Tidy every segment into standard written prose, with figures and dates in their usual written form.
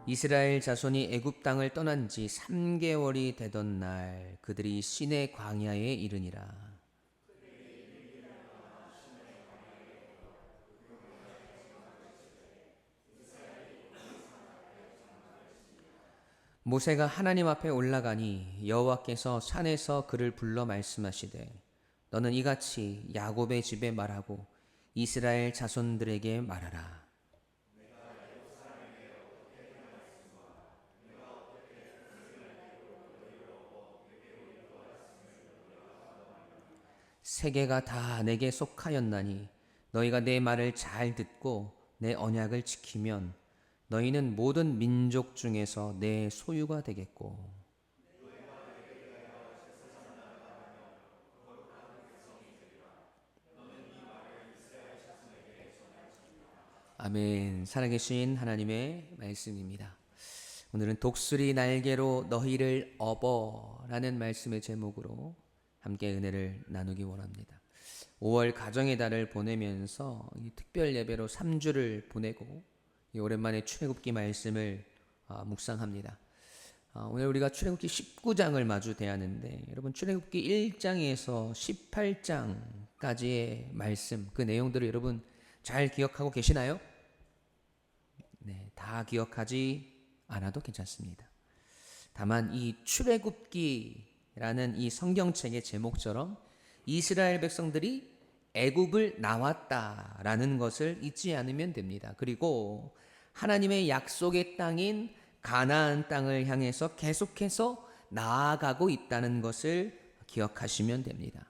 이스라엘 자손이 애굽 땅을 떠난 지 3개월이 되던 날 그들이 시내 광야에 이르니라. 모세가 하나님 앞에 올라가니 여호와께서 산에서 그를 불러 말씀하시되 너는 이같이 야곱의 집에 말하고 이스라엘 자손들에게 말하라. 세계가 다 내게 속하였나니 너희가 내 말을 잘 듣고 내 언약을 지키면 너희는 모든 민족 중에서 내 소유가 되겠고 아멘. 살아계신 하나님의 말씀입니다. 오늘은 독수리 날개로 너희를 업어라는 말씀의 제목으로 함께 은혜를 나누기 원합니다. 5월 가정의 달을 보내면서 특별 예배로 3주를 보내고 오랜만에 출애굽기 말씀을 묵상합니다. 오늘 우리가 출애굽기 19장을 마주 대하는데 여러분 출애굽기 1장에서 18장까지의 말씀 그 내용들을 여러분 잘 기억하고 계시나요? 네, 다 기억하지 않아도 괜찮습니다. 다만 이 출애굽기라는 이 성경책의 제목처럼 이스라엘 백성들이 애굽을 나왔다라는 것을 잊지 않으면 됩니다. 그리고 하나님의 약속의 땅인 가나안 땅을 향해서 계속해서 나아가고 있다는 것을 기억하시면 됩니다.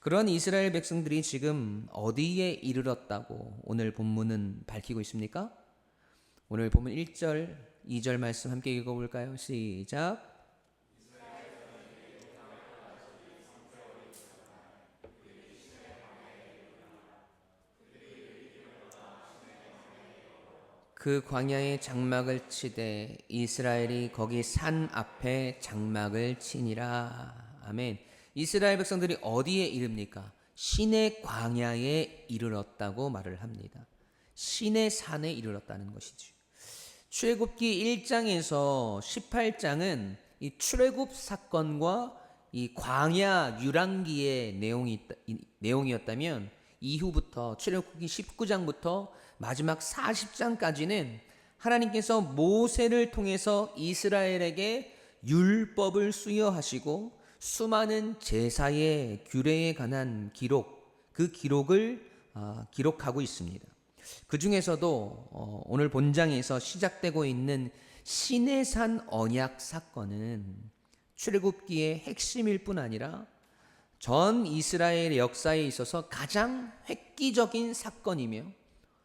그런 이스라엘 백성들이 지금 어디에 이르렀다고 오늘 본문은 밝히고 있습니까? 오늘 본문 1절, 2절 말씀 함께 읽어볼까요? 시작. 그 광야에 장막을 치되 이스라엘이 거기 산 앞에 장막을 치니라. 아멘. 이스라엘 백성들이 어디에 이릅니까? 시내 광야에 이르렀다고 말을 합니다. 시내 산에 이르렀다는 것이죠. 출애굽기 1장에서 18장은 이 출애굽 사건과 이 광야 유랑기의 내용이었다면 이후부터 출애굽기 19장부터 마지막 40장까지는 하나님께서 모세를 통해서 이스라엘에게 율법을 수여하시고 수많은 제사의 규례에 관한 그 기록을 기록하고 있습니다. 그 중에서도 오늘 본장에서 시작되고 있는 시내산 언약 사건은 출애굽기의 핵심일 뿐 아니라 전 이스라엘의 역사에 있어서 가장 획기적인 사건이며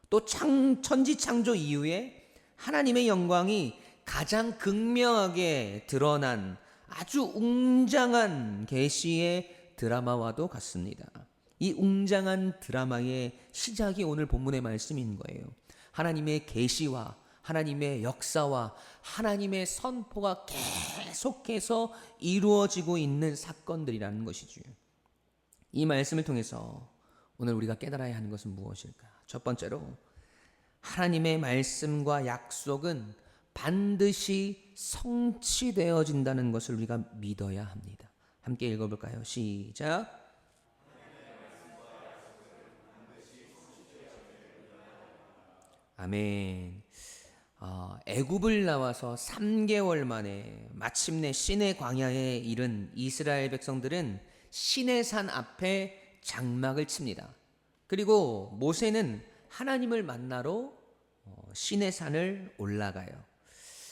또 천지창조 이후에 하나님의 영광이 가장 극명하게 드러난 아주 웅장한 계시의 드라마와도 같습니다. 이 웅장한 드라마의 시작이 오늘 본문의 말씀인 거예요. 하나님의 계시와 하나님의 역사와 하나님의 선포가 계속해서 이루어지고 있는 사건들이라는 것이죠. 이 말씀을 통해서 오늘 우리가 깨달아야 하는 것은 무엇일까? 첫 번째로 하나님의 말씀과 약속은 반드시 성취되어진다는 것을 우리가 믿어야 합니다. 함께 읽어볼까요? 시작. 아멘. 애굽을 나와서 3개월 만에 마침내 시내 광야에 이른 이스라엘 백성들은 시내산 앞에 장막을 칩니다. 그리고 모세는 하나님을 만나러 시내산을 올라가요.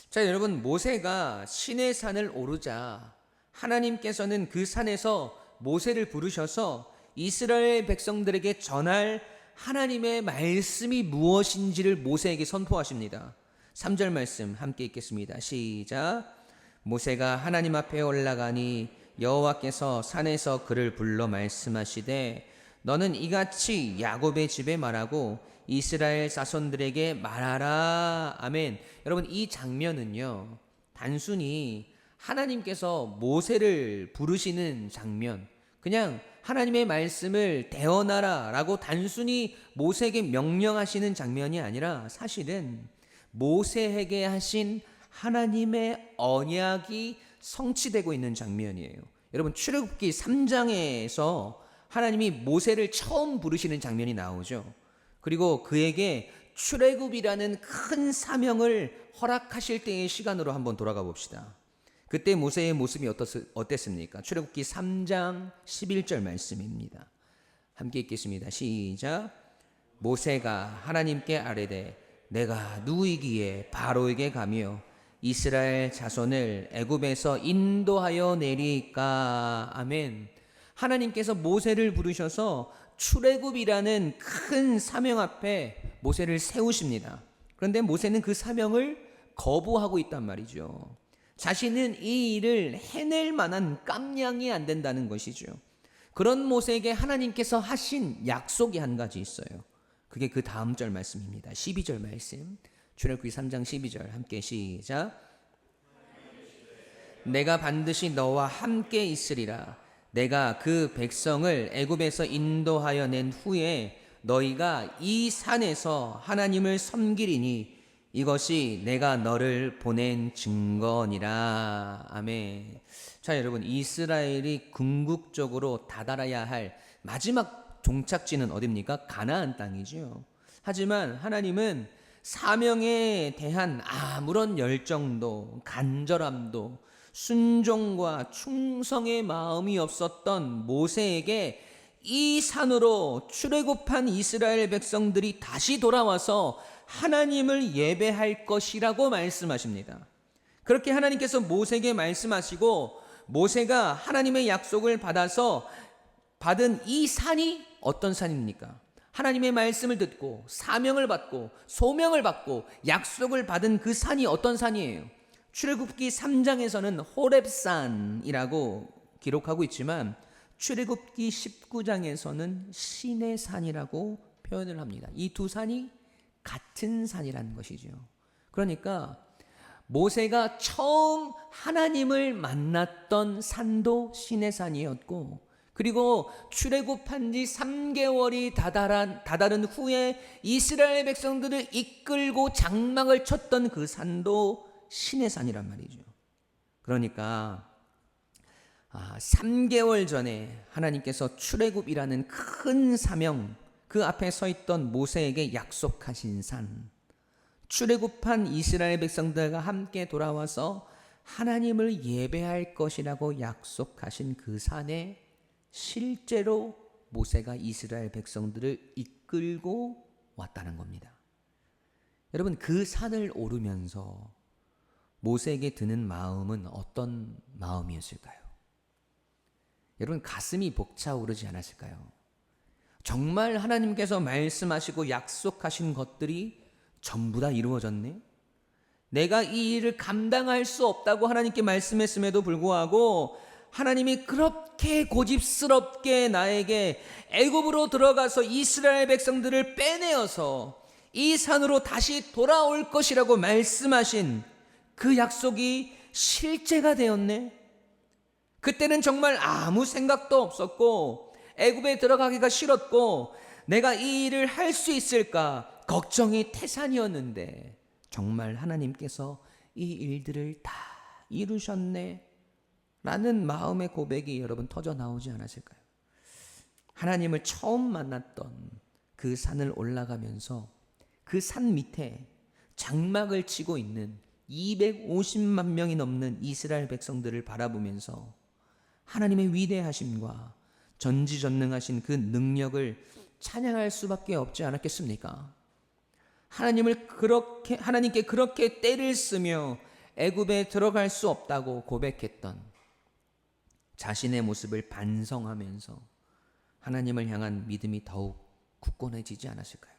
자, 여러분, 모세가 시내산을 오르자 하나님께서는 그 산에서 모세를 부르셔서 이스라엘 백성들에게 전할 하나님의 말씀이 무엇인지를 모세에게 선포하십니다. 3절 말씀 함께 읽겠습니다. 시작. 모세가 하나님 앞에 올라가니 여호와께서 산에서 그를 불러 말씀하시되 너는 이같이 야곱의 집에 말하고 이스라엘 자손들에게 말하라. 아멘. 여러분, 이 장면은요 단순히 하나님께서 모세를 부르시는 장면, 그냥 하나님의 말씀을 대언하라 라고 단순히 모세에게 명령하시는 장면이 아니라 사실은 모세에게 하신 하나님의 언약이 성취되고 있는 장면이에요. 여러분, 출애굽기 3장에서 하나님이 모세를 처음 부르시는 장면이 나오죠. 그리고 그에게 출애굽이라는 큰 사명을 허락하실 때의 시간으로 한번 돌아가 봅시다. 그때 모세의 모습이 어땠습니까? 출애굽기 3장 11절 말씀입니다. 함께 읽겠습니다. 시작. 모세가 하나님께 아뢰되 내가 누구이기에 바로에게 가며 이스라엘 자손을 애굽에서 인도하여 내리까. 아멘. 하나님께서 모세를 부르셔서 출애굽이라는 큰 사명 앞에 모세를 세우십니다. 그런데 모세는 그 사명을 거부하고 있단 말이죠. 자신은 이 일을 해낼 만한 깜냥이 안 된다는 것이죠. 그런 모세에게 하나님께서 하신 약속이 한 가지 있어요. 그게 그 다음 절 말씀입니다. 12절 말씀. 출애굽기 3장 12절 함께 시작. 내가 반드시 너와 함께 있으리라. 내가 그 백성을 애굽에서 인도하여 낸 후에 너희가 이 산에서 하나님을 섬기리니 이것이 내가 너를 보낸 증거니라. 아멘. 자, 여러분, 이스라엘이 궁극적으로 다다라야 할 마지막 종착지는 어디입니까? 가나안 땅이지요. 하지만 하나님은 사명에 대한 아무런 열정도 간절함도 순종과 충성의 마음이 없었던 모세에게 이 산으로 출애굽한 이스라엘 백성들이 다시 돌아와서 하나님을 예배할 것이라고 말씀하십니다. 그렇게 하나님께서 모세에게 말씀하시고 모세가 하나님의 약속을 받아서 받은 이 산이 어떤 산입니까? 하나님의 말씀을 듣고 사명을 받고 소명을 받고 약속을 받은 그 산이 어떤 산이에요? 출애굽기 3장에서는 호렙산이라고 기록하고 있지만 출애굽기 19장에서는 신의 산이라고 표현을 합니다. 이 두 산이 같은 산이라는 것이죠. 그러니까 모세가 처음 하나님을 만났던 산도 신의 산이었고, 그리고 출애굽한 지 3개월이 다다른 후에 이스라엘 백성들을 이끌고 장막을 쳤던 그 산도 신의 산이란 말이죠. 그러니까 3개월 전에 하나님께서 출애굽이라는 큰 사명, 그 앞에 서 있던 모세에게 약속하신 산, 출애굽한 이스라엘 백성들과 함께 돌아와서 하나님을 예배할 것이라고 약속하신 그 산에 실제로 모세가 이스라엘 백성들을 이끌고 왔다는 겁니다. 여러분, 그 산을 오르면서 모세에게 드는 마음은 어떤 마음이었을까요? 여러분, 가슴이 벅차오르지 않았을까요? 정말 하나님께서 말씀하시고 약속하신 것들이 전부 다 이루어졌네? 내가 이 일을 감당할 수 없다고 하나님께 말씀했음에도 불구하고 하나님이 그렇게 고집스럽게 나에게 애굽으로 들어가서 이스라엘 백성들을 빼내어서 이 산으로 다시 돌아올 것이라고 말씀하신 그 약속이 실제가 되었네? 그때는 정말 아무 생각도 없었고 애굽에 들어가기가 싫었고 내가 이 일을 할 수 있을까 걱정이 태산이었는데 정말 하나님께서 이 일들을 다 이루셨네 라는 마음의 고백이 여러분 터져 나오지 않았을까요? 하나님을 처음 만났던 그 산을 올라가면서 그 산 밑에 장막을 치고 있는 250만 명이 넘는 이스라엘 백성들을 바라보면서 하나님의 위대하심과 전지전능하신 그 능력을 찬양할 수밖에 없지 않았겠습니까? 하나님께 그렇게 때를 쓰며 애굽에 들어갈 수 없다고 고백했던 자신의 모습을 반성하면서 하나님을 향한 믿음이 더욱 굳건해지지 않았을까요?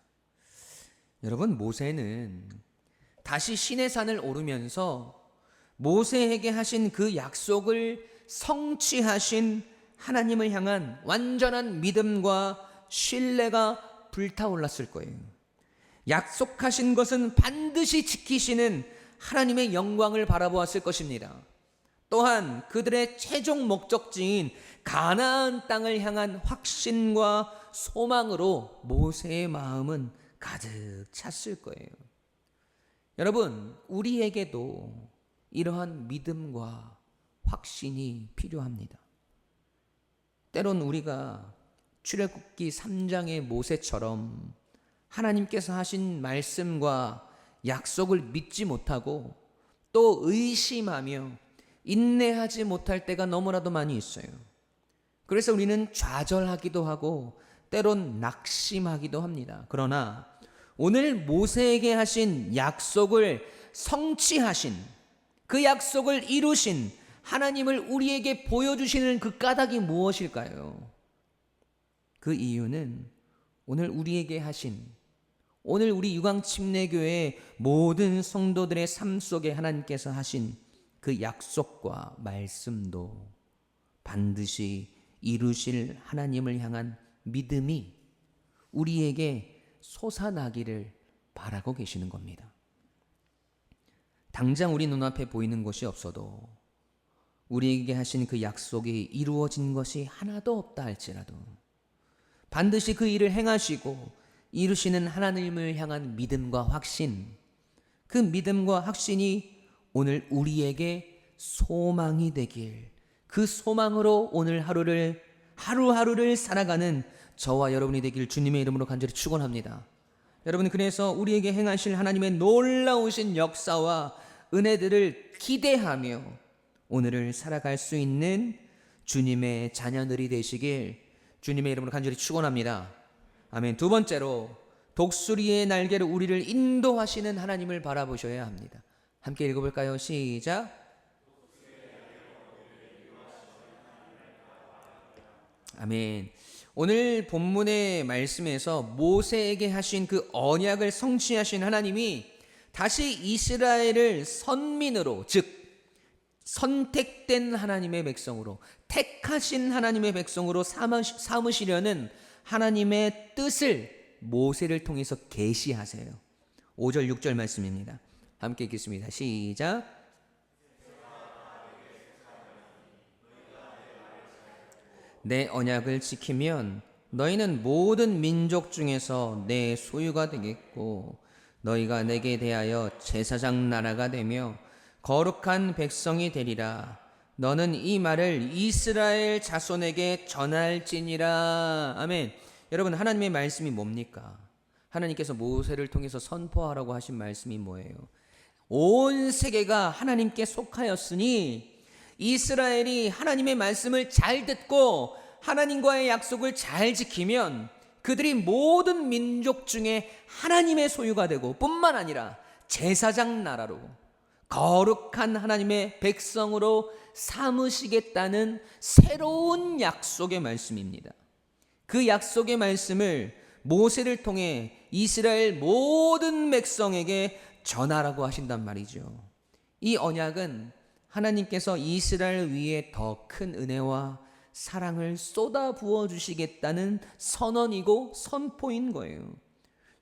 여러분, 모세는 다시 신의 산을 오르면서 모세에게 하신 그 약속을 성취하신 하나님을 향한 완전한 믿음과 신뢰가 불타올랐을 거예요. 약속하신 것은 반드시 지키시는 하나님의 영광을 바라보았을 것입니다. 또한 그들의 최종 목적지인 가나안 땅을 향한 확신과 소망으로 모세의 마음은 가득 찼을 거예요. 여러분, 우리에게도 이러한 믿음과 확신이 필요합니다. 때론 우리가 출애굽기 3장의 모세처럼 하나님께서 하신 말씀과 약속을 믿지 못하고 또 의심하며 인내하지 못할 때가 너무나도 많이 있어요. 그래서 우리는 좌절하기도 하고 때론 낙심하기도 합니다. 그러나 오늘 모세에게 하신 약속을 성취하신, 그 약속을 이루신 하나님을 우리에게 보여주시는 그 까닭이 무엇일까요? 그 이유는 오늘 우리에게 하신, 오늘 우리 유광침례교회 모든 성도들의 삶 속에 하나님께서 하신 그 약속과 말씀도 반드시 이루실 하나님을 향한 믿음이 우리에게 솟아나기를 바라고 계시는 겁니다. 당장 우리 눈앞에 보이는 것이 없어도 우리에게 하신 그 약속이 이루어진 것이 하나도 없다 할지라도 반드시 그 일을 행하시고 이루시는 하나님을 향한 믿음과 확신, 그 믿음과 확신이 오늘 우리에게 소망이 되길, 그 소망으로 오늘 하루하루를 살아가는 저와 여러분이 되길 주님의 이름으로 간절히 축원합니다. 여러분, 그래서 우리에게 행하실 하나님의 놀라우신 역사와 은혜들을 기대하며 오늘을 살아갈 수 있는 주님의 자녀들이 되시길 주님의 이름으로 간절히 축원합니다. 아멘. 두 번째로 독수리의 날개로 우리를 인도하시는 하나님을 바라보셔야 합니다. 함께 읽어볼까요? 시작. 아멘. 오늘 본문의 말씀에서 모세에게 하신 그 언약을 성취하신 하나님이 다시 이스라엘을 선민으로, 즉 선택된 하나님의 백성으로, 택하신 하나님의 백성으로 삼으시려는 하나님의 뜻을 모세를 통해서 계시하세요. 5절 6절 말씀입니다. 함께 읽겠습니다. 시작. 내 언약을 지키면 너희는 모든 민족 중에서 내 소유가 되겠고 너희가 내게 대하여 제사장 나라가 되며 거룩한 백성이 되리라. 너는 이 말을 이스라엘 자손에게 전할지니라. 아멘. 여러분, 하나님의 말씀이 뭡니까? 하나님께서 모세를 통해서 선포하라고 하신 말씀이 뭐예요? 온 세계가 하나님께 속하였으니 이스라엘이 하나님의 말씀을 잘 듣고 하나님과의 약속을 잘 지키면 그들이 모든 민족 중에 하나님의 소유가 되고 뿐만 아니라 제사장 나라로 거룩한 하나님의 백성으로 삼으시겠다는 새로운 약속의 말씀입니다. 그 약속의 말씀을 모세를 통해 이스라엘 모든 백성에게 전하라고 하신단 말이죠. 이 언약은 하나님께서 이스라엘 위에 더 큰 은혜와 사랑을 쏟아 부어 주시겠다는 선언이고 선포인 거예요.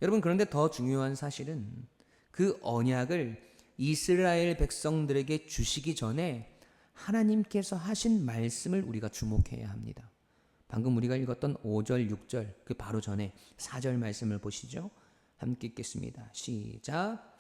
여러분, 그런데 더 중요한 사실은 그 언약을 이스라엘 백성들에게 주시기 전에 하나님께서 하신 말씀을 우리가 주목해야 합니다. 방금 우리가 읽었던 5절 6절 그 바로 전에 4절 말씀을 보시죠. 함께 읽겠습니다. 시작.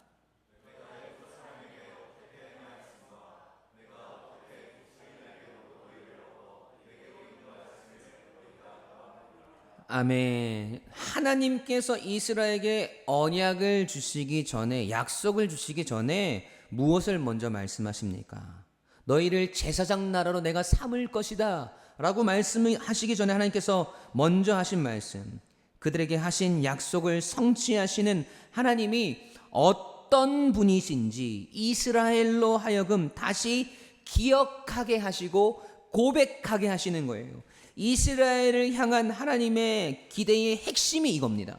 아멘. 하나님께서 이스라엘에게 언약을 주시기 전에, 약속을 주시기 전에 무엇을 먼저 말씀하십니까? 너희를 제사장 나라로 내가 삼을 것이다 라고 말씀하시기 전에 하나님께서 먼저 하신 말씀, 그들에게 하신 약속을 성취하시는 하나님이 어떤 분이신지 이스라엘로 하여금 다시 기억하게 하시고 고백하게 하시는 거예요. 이스라엘을 향한 하나님의 기대의 핵심이 이겁니다.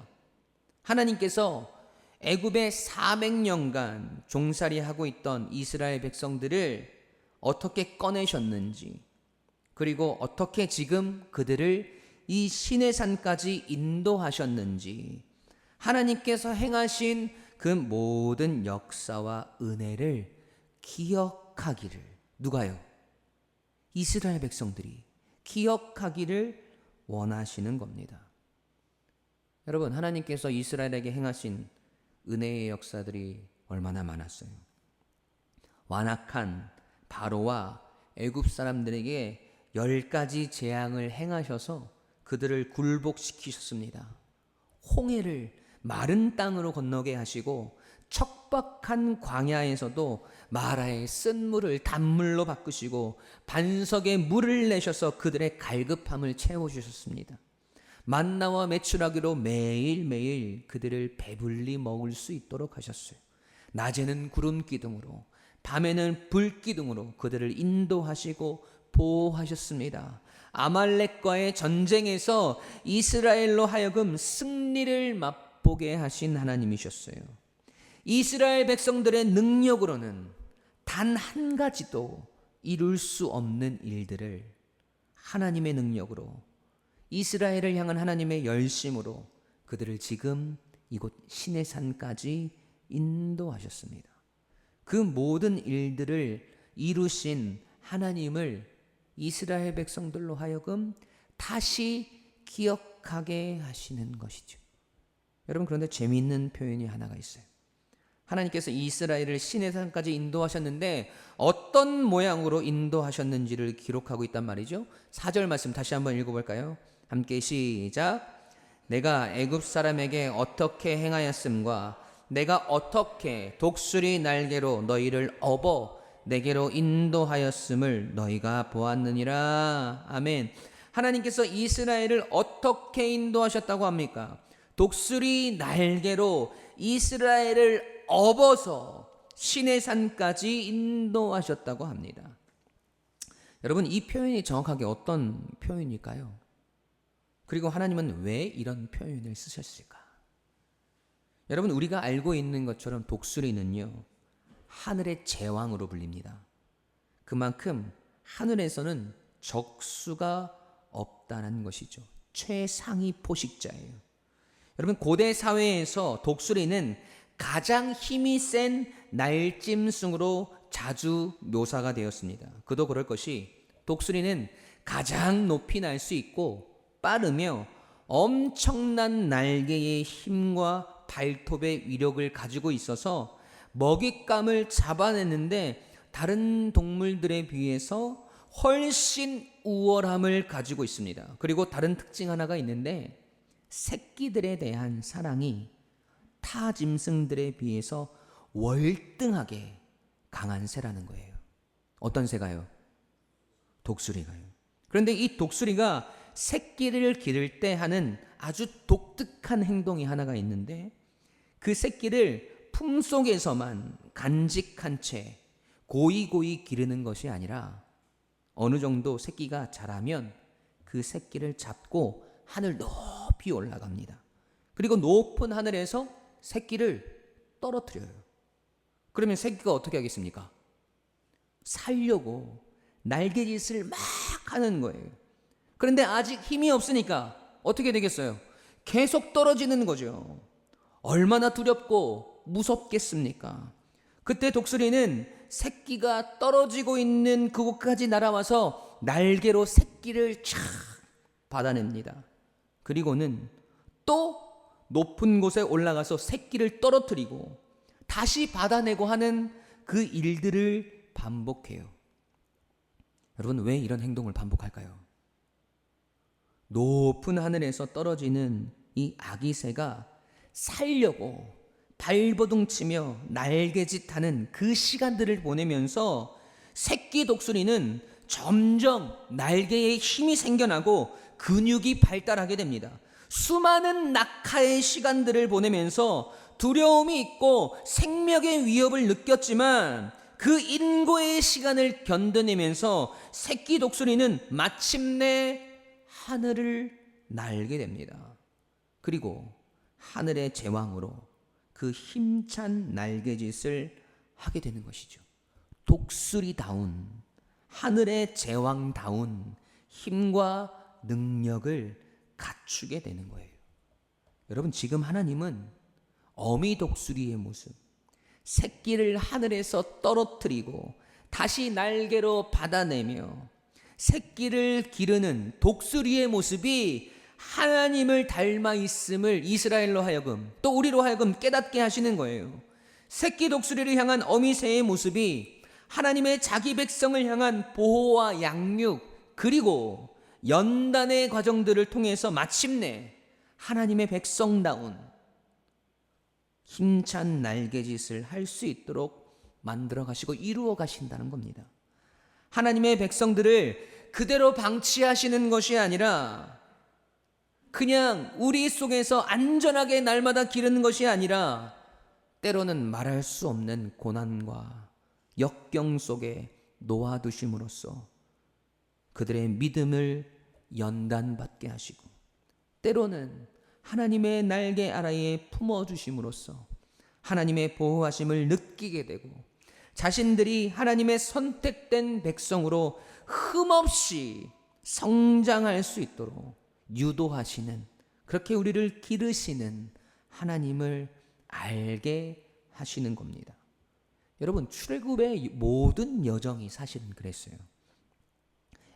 하나님께서 애굽에 400년간 종살이하고 있던 이스라엘 백성들을 어떻게 꺼내셨는지, 그리고 어떻게 지금 그들을 이 시내산까지 인도하셨는지, 하나님께서 행하신 그 모든 역사와 은혜를 기억하기를, 누가요? 이스라엘 백성들이 기억하기를 원하시는 겁니다. 여러분, 하나님께서 이스라엘에게 행하신 은혜의 역사들이 얼마나 많았어요. 완악한 바로와 애굽 사람들에게 10가지 재앙을 행하셔서 그들을 굴복시키셨습니다. 홍해를 마른 땅으로 건너게 하시고 척박한 광야에서도 마라의 쓴 물을 단물로 바꾸시고 반석에 물을 내셔서 그들의 갈급함을 채워주셨습니다. 만나와 메추라기로 매일매일 그들을 배불리 먹을 수 있도록 하셨어요. 낮에는 구름 기둥으로, 밤에는 불 기둥으로 그들을 인도하시고 보호하셨습니다. 아말렉과의 전쟁에서 이스라엘로 하여금 승리를 맛보게 하신 하나님이셨어요. 이스라엘 백성들의 능력으로는 단 한 가지도 이룰 수 없는 일들을 하나님의 능력으로, 이스라엘을 향한 하나님의 열심으로 그들을 지금 이곳 시내산까지 인도하셨습니다. 그 모든 일들을 이루신 하나님을 이스라엘 백성들로 하여금 다시 기억하게 하시는 것이죠. 여러분, 그런데 재미있는 표현이 하나가 있어요. 하나님께서 이스라엘을 시내산까지 인도하셨는데 어떤 모양으로 인도하셨는지를 기록하고 있단 말이죠. 4절 말씀 다시 한번 읽어볼까요? 함께 시작. 내가 애굽 사람에게 어떻게 행하였음과 내가 어떻게 독수리 날개로 너희를 업어 내게로 인도하였음을 너희가 보았느니라. 아멘. 하나님께서 이스라엘을 어떻게 인도하셨다고 합니까? 독수리 날개로 이스라엘을 업어서 시내산까지 인도하셨다고 합니다. 여러분, 이 표현이 정확하게 어떤 표현일까요? 그리고 하나님은 왜 이런 표현을 쓰셨을까? 여러분, 우리가 알고 있는 것처럼 독수리는요, 하늘의 제왕으로 불립니다. 그만큼 하늘에서는 적수가 없다는 것이죠. 최상위 포식자예요. 여러분, 고대 사회에서 독수리는 가장 힘이 센 날짐승으로 자주 묘사가 되었습니다. 그도 그럴 것이 독수리는 가장 높이 날 수 있고 빠르며 엄청난 날개의 힘과 발톱의 위력을 가지고 있어서 먹잇감을 잡아내는데 다른 동물들에 비해서 훨씬 우월함을 가지고 있습니다. 그리고 다른 특징 하나가 있는데 새끼들에 대한 사랑이 타 짐승들에 비해서 월등하게 강한 새라는 거예요. 어떤 새가요? 독수리가요. 그런데 이 독수리가 새끼를 기를 때 하는 아주 독특한 행동이 하나가 있는데 그 새끼를 품속에서만 간직한 채 고이고이 기르는 것이 아니라 어느 정도 새끼가 자라면 그 새끼를 잡고 하늘 높이 올라갑니다. 그리고 높은 하늘에서 새끼를 떨어뜨려요. 그러면 새끼가 어떻게 하겠습니까? 살려고 날개짓을 막 하는 거예요. 그런데 아직 힘이 없으니까 어떻게 되겠어요? 계속 떨어지는 거죠. 얼마나 두렵고 무섭겠습니까? 그때 독수리는 새끼가 떨어지고 있는 그곳까지 날아와서 날개로 새끼를 촥 받아냅니다. 그리고는 또 높은 곳에 올라가서 새끼를 떨어뜨리고 다시 받아내고 하는 그 일들을 반복해요. 여러분, 왜 이런 행동을 반복할까요? 높은 하늘에서 떨어지는 이 아기새가 살려고 발버둥치며 날개짓하는 그 시간들을 보내면서 새끼 독수리는 점점 날개에 힘이 생겨나고 근육이 발달하게 됩니다. 수많은 낙하의 시간들을 보내면서 두려움이 있고 생명의 위협을 느꼈지만 그 인고의 시간을 견뎌내면서 새끼 독수리는 마침내 하늘을 날게 됩니다. 그리고 하늘의 제왕으로 그 힘찬 날개짓을 하게 되는 것이죠. 독수리다운, 하늘의 제왕다운 힘과 능력을 갖추게 되는 거예요. 여러분, 지금 하나님은 어미 독수리의 모습, 새끼를 하늘에서 떨어뜨리고 다시 날개로 받아내며 새끼를 기르는 독수리의 모습이 하나님을 닮아 있음을 이스라엘로 하여금 또 우리로 하여금 깨닫게 하시는 거예요. 새끼 독수리를 향한 어미 새의 모습이 하나님의 자기 백성을 향한 보호와 양육, 그리고 연단의 과정들을 통해서 마침내 하나님의 백성다운 힘찬 날개짓을 할 수 있도록 만들어 가시고 이루어 가신다는 겁니다. 하나님의 백성들을 그대로 방치하시는 것이 아니라, 그냥 우리 속에서 안전하게 날마다 기르는 것이 아니라, 때로는 말할 수 없는 고난과 역경 속에 놓아두심으로써 그들의 믿음을 연단받게 하시고, 때로는 하나님의 날개 아래에 품어주심으로써 하나님의 보호하심을 느끼게 되고, 자신들이 하나님의 선택된 백성으로 흠없이 성장할 수 있도록 유도하시는, 그렇게 우리를 기르시는 하나님을 알게 하시는 겁니다. 여러분, 출애굽의 모든 여정이 사실은 그랬어요.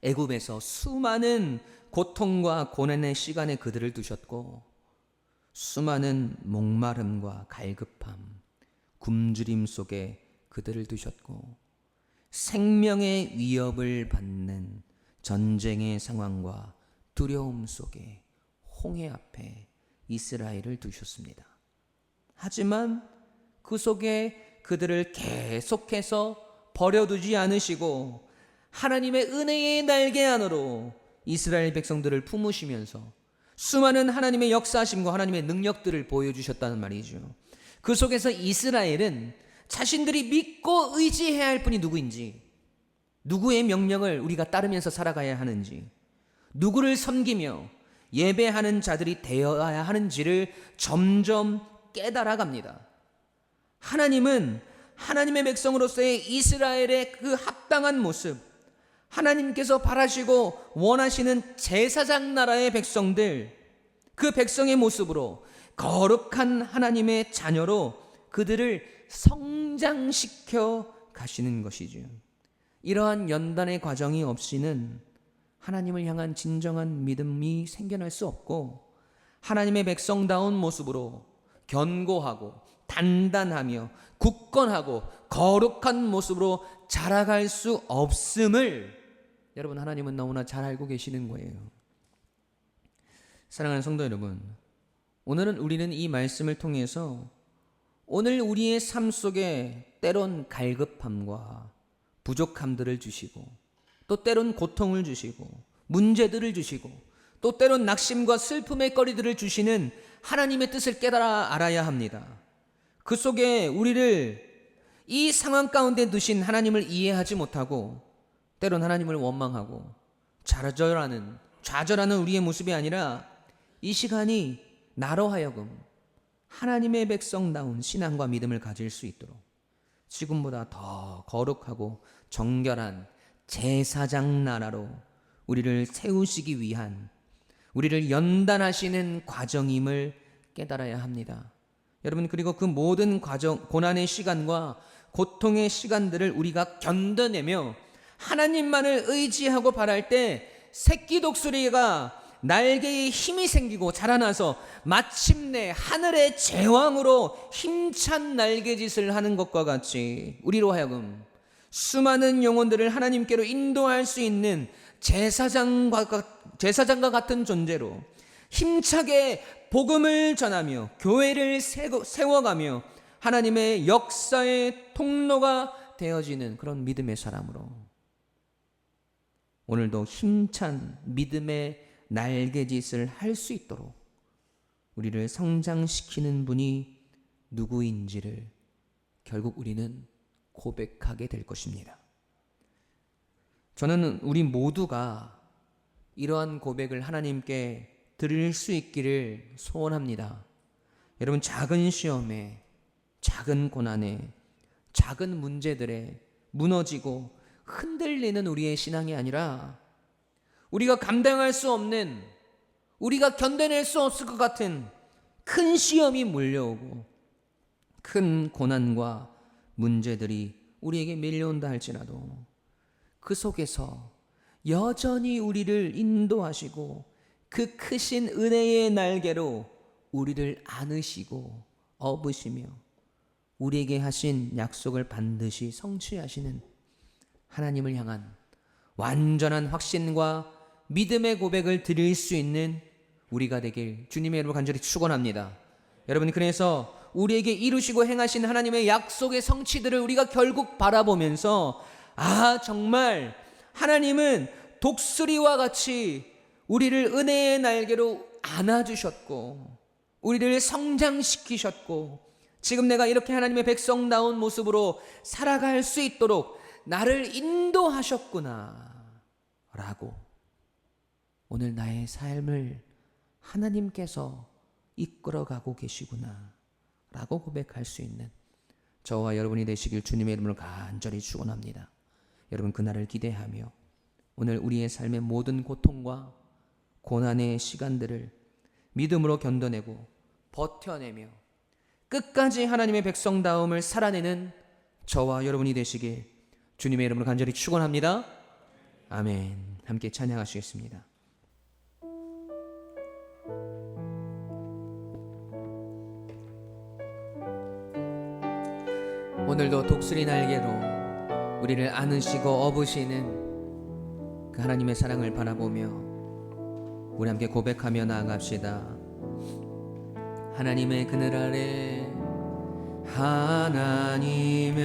애굽에서 수많은 고통과 고난의 시간에 그들을 두셨고, 수많은 목마름과 갈급함, 굶주림 속에 그들을 두셨고, 생명의 위협을 받는 전쟁의 상황과 두려움 속에 홍해 앞에 이스라엘을 두셨습니다. 하지만 그 속에 그들을 계속해서 버려두지 않으시고 하나님의 은혜의 날개 안으로 이스라엘 백성들을 품으시면서 수많은 하나님의 역사하심과 하나님의 능력들을 보여주셨다는 말이죠. 그 속에서 이스라엘은 자신들이 믿고 의지해야 할 분이 누구인지, 누구의 명령을 우리가 따르면서 살아가야 하는지, 누구를 섬기며 예배하는 자들이 되어야 하는지를 점점 깨달아갑니다. 하나님은 하나님의 백성으로서의 이스라엘의 그 합당한 모습, 하나님께서 바라시고 원하시는 제사장 나라의 백성들, 그 백성의 모습으로 거룩한 하나님의 자녀로 그들을 성장시켜 가시는 것이죠. 이러한 연단의 과정이 없이는 하나님을 향한 진정한 믿음이 생겨날 수 없고, 하나님의 백성다운 모습으로 견고하고 단단하며 굳건하고 거룩한 모습으로 자라갈 수 없음을 여러분, 하나님은 너무나 잘 알고 계시는 거예요. 사랑하는 성도 여러분, 오늘은 우리는 이 말씀을 통해서 오늘 우리의 삶 속에 때론 갈급함과 부족함들을 주시고, 또 때론 고통을 주시고 문제들을 주시고, 또 때론 낙심과 슬픔의 거리들을 주시는 하나님의 뜻을 깨달아 알아야 합니다. 그 속에 우리를 이 상황 가운데 두신 하나님을 이해하지 못하고, 때론 하나님을 원망하고 좌절하는 우리의 모습이 아니라, 이 시간이 나로 하여금 하나님의 백성다운 신앙과 믿음을 가질 수 있도록 지금보다 더 거룩하고 정결한 제사장 나라로 우리를 세우시기 위한, 우리를 연단하시는 과정임을 깨달아야 합니다. 여러분, 그리고 그 모든 과정, 고난의 시간과 고통의 시간들을 우리가 견뎌내며 하나님만을 의지하고 바랄 때 새끼 독수리가 날개에 힘이 생기고 자라나서 마침내 하늘의 제왕으로 힘찬 날개짓을 하는 것과 같이, 우리로 하여금 수많은 영혼들을 하나님께로 인도할 수 있는 제사장과 같은 존재로 힘차게 복음을 전하며 교회를 세워가며 하나님의 역사의 통로가 되어지는 그런 믿음의 사람으로, 오늘도 힘찬 믿음의 날개짓을 할 수 있도록 우리를 성장시키는 분이 누구인지를 결국 우리는 고백하게 될 것입니다. 저는 우리 모두가 이러한 고백을 하나님께 드릴 수 있기를 소원합니다. 여러분, 작은 시험에, 작은 고난에, 작은 문제들에 무너지고 흔들리는 우리의 신앙이 아니라, 우리가 감당할 수 없는, 우리가 견뎌낼 수 없을 것 같은 큰 시험이 몰려오고 큰 고난과 문제들이 우리에게 밀려온다 할지라도, 그 속에서 여전히 우리를 인도하시고 그 크신 은혜의 날개로 우리를 안으시고 업으시며 우리에게 하신 약속을 반드시 성취하시는 하나님을 향한 완전한 확신과 믿음의 고백을 드릴 수 있는 우리가 되길 주님의 이름으로 간절히 축원합니다. 여러분, 그래서 우리에게 이루시고 행하신 하나님의 약속의 성취들을 우리가 결국 바라보면서 정말 하나님은 독수리와 같이 우리를 은혜의 날개로 안아주셨고 우리를 성장시키셨고 지금 내가 이렇게 하나님의 백성다운 모습으로 살아갈 수 있도록 나를 인도하셨구나 라고, 오늘 나의 삶을 하나님께서 이끌어가고 계시구나 라고 고백할 수 있는 저와 여러분이 되시길 주님의 이름으로 간절히 축원합니다. 여러분, 그날을 기대하며 오늘 우리의 삶의 모든 고통과 고난의 시간들을 믿음으로 견뎌내고 버텨내며 끝까지 하나님의 백성다움을 살아내는 저와 여러분이 되시길 주님의 이름으로 간절히 축원합니다. 아멘. 함께 찬양하시겠습니다. 오늘도 독수리 날개로 우리를 안으시고 업으시는 그 하나님의 사랑을 바라보며 우리 함께 고백하며 나아갑시다. 하나님의 그늘 아래, 하나님의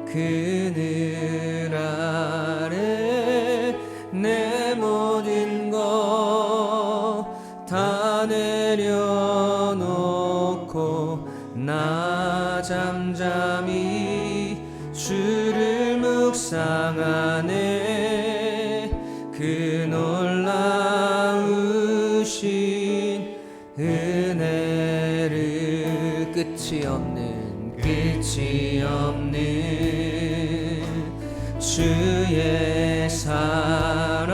그늘 아래 내 모든 것 다 내려놓고 나 잠잠히 주를 묵상하네. 그 놀라우신 은혜를 끝이 없는 주의 사랑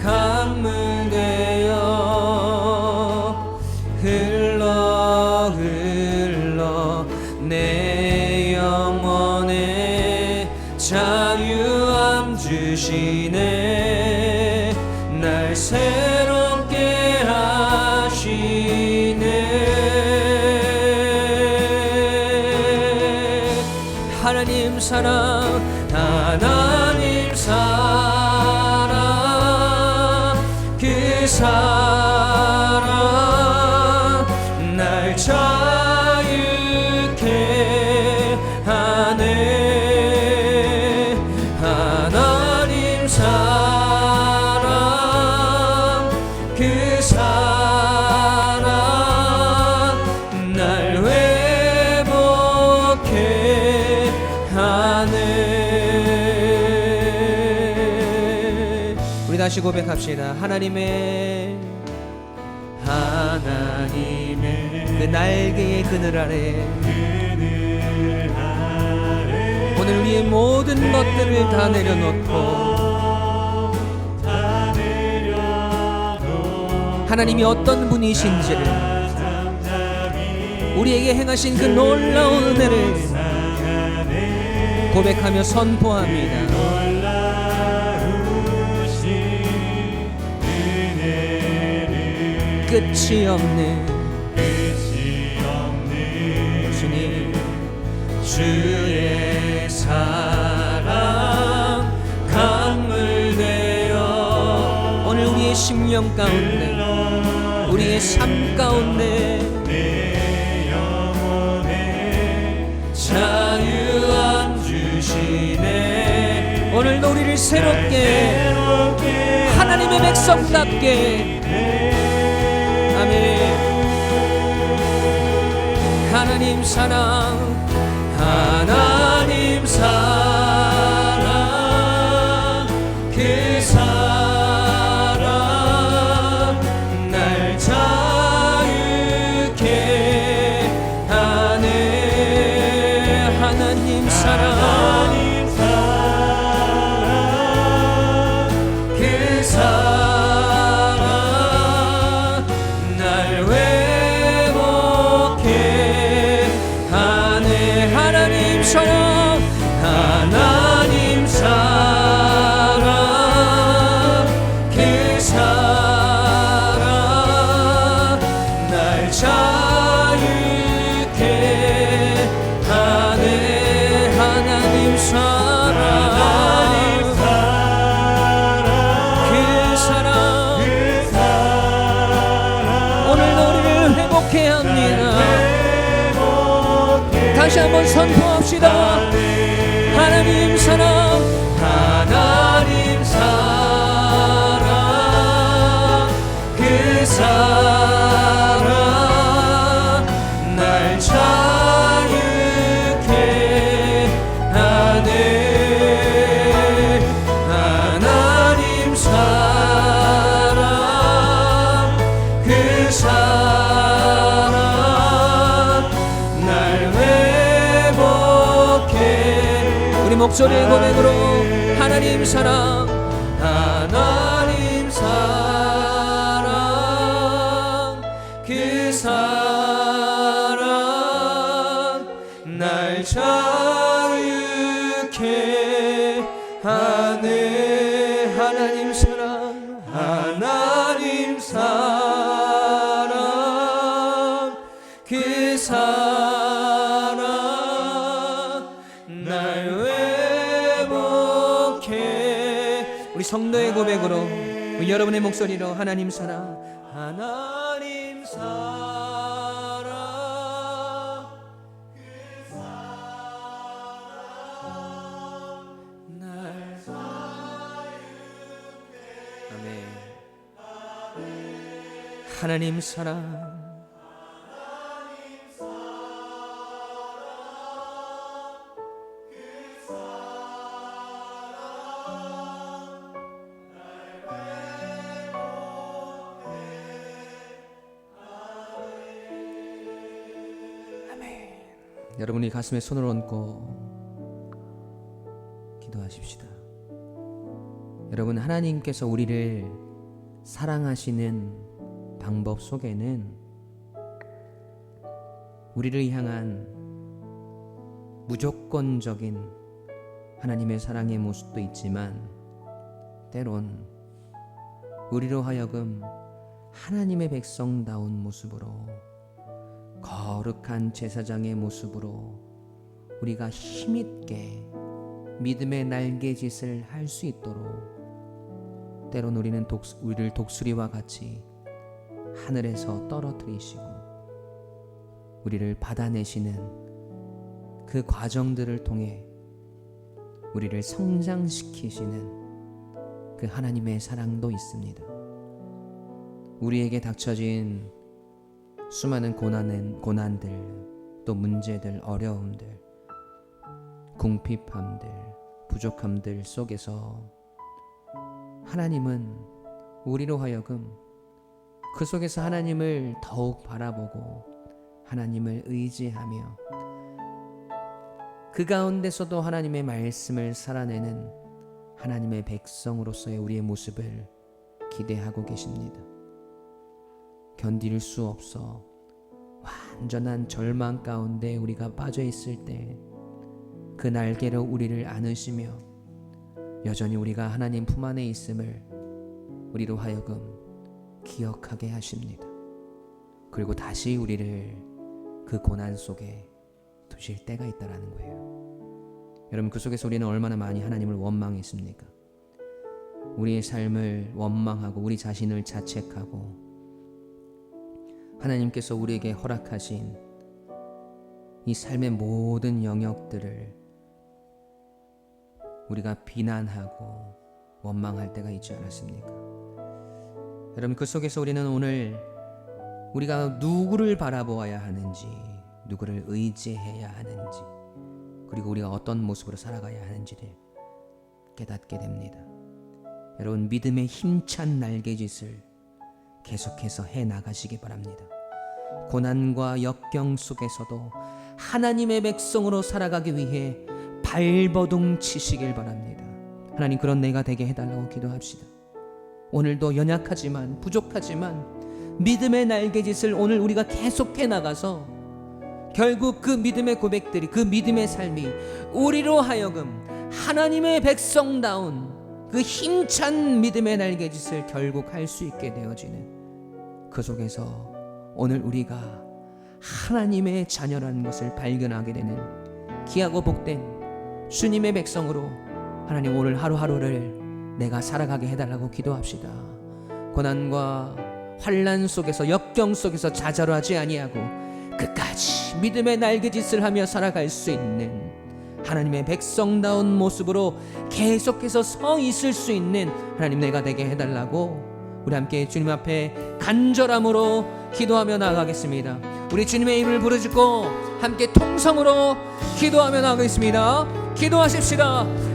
강물 되어 흘러 내 영혼에 자유함 주시네. 날 새롭게 하시네. 하나님 사랑, 하나님 사랑, 그 사랑 날 자유케 하네. 하나님 사랑, 그 사랑 날 회복해 하네. 우리 다시 고백합시다. 하나님의 그 날개의 그늘 아래 오늘 우리의 모든 것들을 다 내려놓고 하나님이 어떤 분이신지를, 우리에게 행하신 그 놀라운 은혜를 고백하며 선포합니다. 끝이 없는 주님, 주의 사랑 강물 되어 오늘 우리의 심령 가운데, 우리의 삶 가운데 자유함 주시네. 오늘도 우리를 새롭게 하나님의 백성답게. 아멘. 하나님 사랑, 하나님 사랑, 그 사랑 날 자유케 하네. 하나님 사랑, 그 사랑 날 회복해 하네. 다시 한번 선포합시다. 하나님 사랑, 하나님 사랑, 그 사랑 날 자유케 하네. 하나님 사랑, 그 사랑 날 회복해. 우리 목소리의 고백으로 하나님 사랑, 하나님 사랑, 그 사랑 날 자유케 하네. 하나님 사랑, 하나님 사랑, 그 사랑 날 회복해. 우리 성도의 고백으로, 우리 여러분의 목소리로 하나님 사랑, 하나님 사랑, 그 사랑 날 아멘. 하나님 사랑, 여러분이 가슴에 손을 얹고 기도하십시다. 여러분, 하나님께서 우리를 사랑하시는 방법 속에는 우리를 향한 무조건적인 하나님의 사랑의 모습도 있지만, 때론 우리로 하여금 하나님의 백성다운 모습으로, 거룩한 제사장의 모습으로 우리가 힘있게 믿음의 날개짓을 할 수 있도록 때론 우리를 독수리와 같이 하늘에서 떨어뜨리시고 우리를 받아내시는 그 과정들을 통해 우리를 성장시키시는 그 하나님의 사랑도 있습니다. 우리에게 닥쳐진 수많은 고난들, 또 문제들, 어려움들, 궁핍함들, 부족함들 속에서 하나님은 우리로 하여금 그 속에서 하나님을 더욱 바라보고 하나님을 의지하며 그 가운데서도 하나님의 말씀을 살아내는 하나님의 백성으로서의 우리의 모습을 기대하고 계십니다. 견딜 수 없어 완전한 절망 가운데 우리가 빠져 있을 때 그 날개로 우리를 안으시며 여전히 우리가 하나님 품 안에 있음을 우리로 하여금 기억하게 하십니다. 그리고 다시 우리를 그 고난 속에 두실 때가 있다라는 거예요. 여러분, 그 속에서 우리는 얼마나 많이 하나님을 원망했습니까? 우리의 삶을 원망하고 우리 자신을 자책하고 하나님께서 우리에게 허락하신 이 삶의 모든 영역들을 우리가 비난하고 원망할 때가 있지 않았습니까? 여러분, 그 속에서 우리는 오늘 우리가 누구를 바라보아야 하는지, 누구를 의지해야 하는지, 그리고 우리가 어떤 모습으로 살아가야 하는지를 깨닫게 됩니다. 여러분, 믿음의 힘찬 날개짓을 계속해서 해나가시기 바랍니다. 고난과 역경 속에서도 하나님의 백성으로 살아가기 위해 발버둥 치시길 바랍니다. 하나님, 그런 내가 되게 해달라고 기도합시다. 오늘도 연약하지만 부족하지만 믿음의 날개짓을 오늘 우리가 계속해 나가서 결국 그 믿음의 고백들이, 그 믿음의 삶이 우리로 하여금 하나님의 백성다운 그 힘찬 믿음의 날개짓을 결국 할 수 있게 되어지는, 그 속에서 오늘 우리가 하나님의 자녀라는 것을 발견하게 되는 귀하고 복된 주님의 백성으로 하나님 오늘 하루하루를 내가 살아가게 해달라고 기도합시다. 고난과 환난 속에서, 역경 속에서 좌절하지 아니하고 끝까지 다윗이 믿음의 날개짓을 하며 살아갈 수 있는 하나님의 백성다운 모습으로 계속해서 서 있을 수 있는 하나님 내가 되게 해달라고 우리 함께 주님 앞에 간절함으로 기도하며 나아가겠습니다. 우리 주님의 이름을 부르짖고 함께 통성으로 기도하며 나아가겠습니다. 기도하십시다.